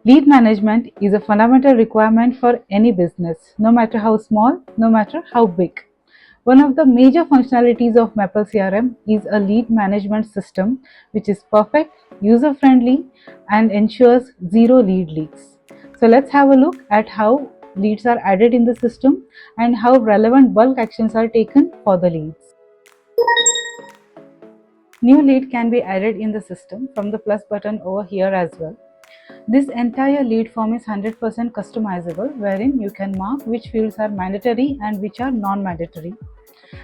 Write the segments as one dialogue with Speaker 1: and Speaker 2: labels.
Speaker 1: Lead management is a fundamental requirement for any business, no matter how small, no matter how big. One of the major functionalities of Maple CRM is a lead management system which is perfect, user-friendly, and ensures zero lead leaks. So let's have a look at how leads are added in the system and how relevant bulk actions are taken for the leads. New lead can be added in the system from the plus button over here as well. This entire lead form is 100% customizable, wherein you can mark which fields are mandatory and which are non-mandatory.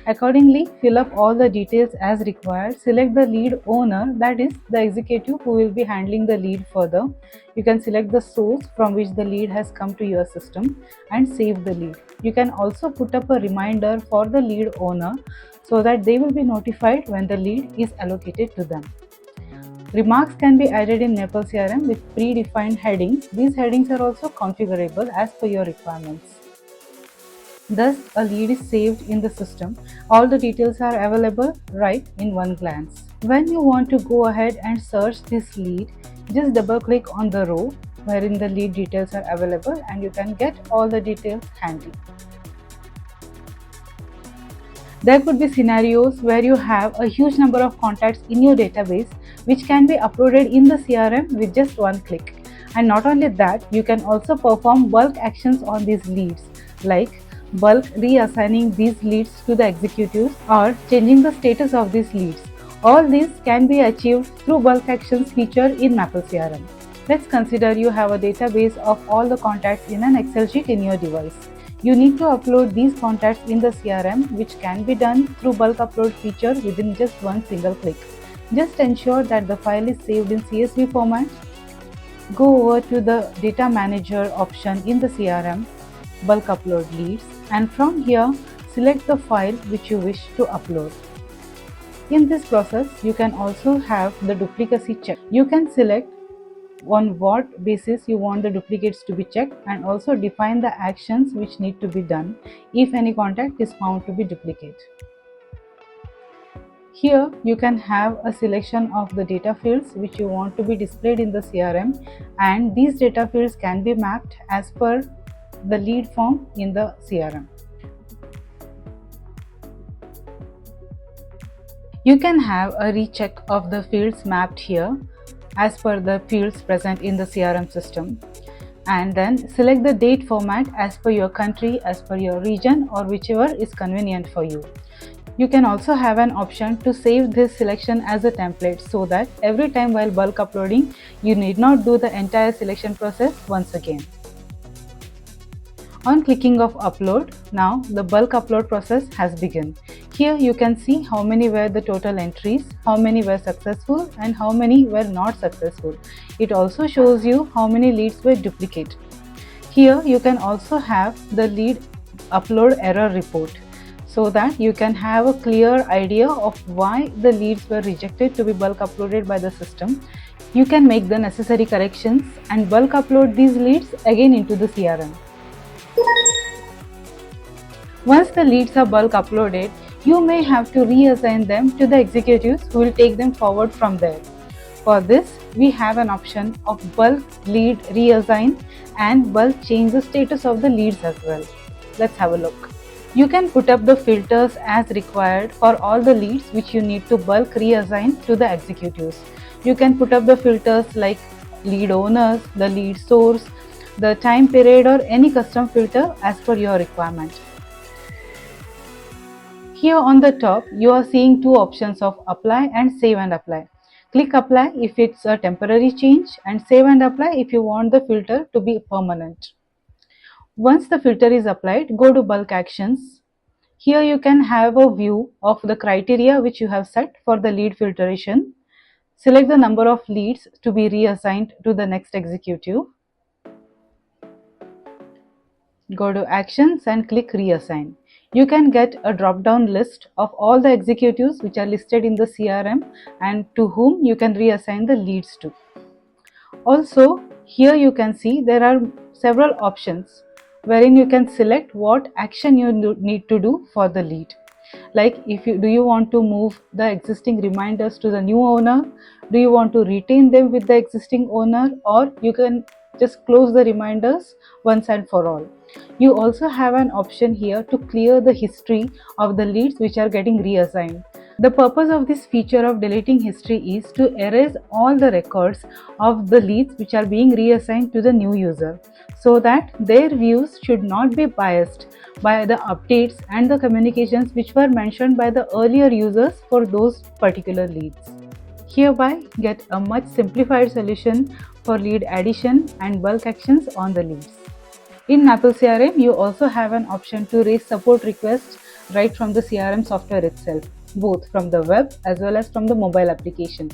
Speaker 1: Accordingly, fill up all the details as required. Select the lead owner, that is the executive who will be handling the lead further. You can select the source from which the lead has come to your system and save the lead. You can also put up a reminder for the lead owner so that they will be notified when the lead is allocated to them. Remarks can be added in Maple CRM with predefined headings. These headings are also configurable as per your requirements. Thus, a lead is saved in the system. All the details are available right in one glance. When you want to go ahead and search this lead, just double click on the row wherein the lead details are available and you can get all the details handy. There could be scenarios where you have a huge number of contacts in your database which can be uploaded in the CRM with just one click. And not only that, you can also perform bulk actions on these leads, like bulk reassigning these leads to the executives or changing the status of these leads. All these can be achieved through bulk actions feature in Maple CRM. Let's consider you have a database of all the contacts in an Excel sheet in your device. You need to upload these contacts in the CRM, which can be done through bulk upload feature within just one single click. Just ensure that the file is saved in CSV format. Go over to the Data Manager option in the CRM, bulk upload leads, and from here select the file which you wish to upload. In this process, you can also have the duplicacy check. You can select on what basis you want the duplicates to be checked and also define the actions which need to be done if any contact is found to be duplicate. Here you can have a selection of the data fields which you want to be displayed in the CRM, and these data fields can be mapped as per the lead form in the CRM. You can have a recheck of the fields mapped here as per the fields present in the CRM system, and then select the date format as per your country, as per your region, or whichever is convenient for you. You can also have an option to save this selection as a template so that every time while bulk uploading, you need not do the entire selection process once again. On clicking of upload, now the bulk upload process has begun. Here you can see how many were the total entries, how many were successful and how many were not successful. It also shows you how many leads were duplicate. Here you can also have the lead upload error report so that you can have a clear idea of why the leads were rejected to be bulk uploaded by the system. You can make the necessary corrections and bulk upload these leads again into the CRM. Once the leads are bulk uploaded, you may have to reassign them to the executives who will take them forward from there. For this, we have an option of bulk lead reassign and bulk change the status of the leads as well. Let's have a look. You can put up the filters as required for all the leads which you need to bulk reassign to the executives. You can put up the filters like lead owners, the lead source, the time period, or any custom filter as per your requirement. Here on the top, you are seeing two options of apply and save and apply. Click apply if it's a temporary change and save and apply if you want the filter to be permanent. Once the filter is applied, go to bulk actions. Here you can have a view of the criteria which you have set for the lead filtration. Select the number of leads to be reassigned to the next executive. Go to actions and click reassign. You can get a drop-down list of all the executives which are listed in the CRM and to whom you can reassign the leads to. Also, here you can see there are several options wherein you can select what action you need to do for the lead. Like do you want to move the existing reminders to the new owner? Do you want to retain them with the existing owner? Or you can just close the reminders once and for all. You also have an option here to clear the history of the leads which are getting reassigned. The purpose of this feature of deleting history is to erase all the records of the leads which are being reassigned to the new user, so that their views should not be biased by the updates and the communications which were mentioned by the earlier users for those particular leads. Hereby, get a much simplified solution for lead addition and bulk actions on the leads. In Maple CRM, you also have an option to raise support requests right from the CRM software itself, both from the web as well as from the mobile application.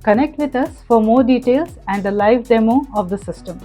Speaker 1: Connect with us for more details and a live demo of the system.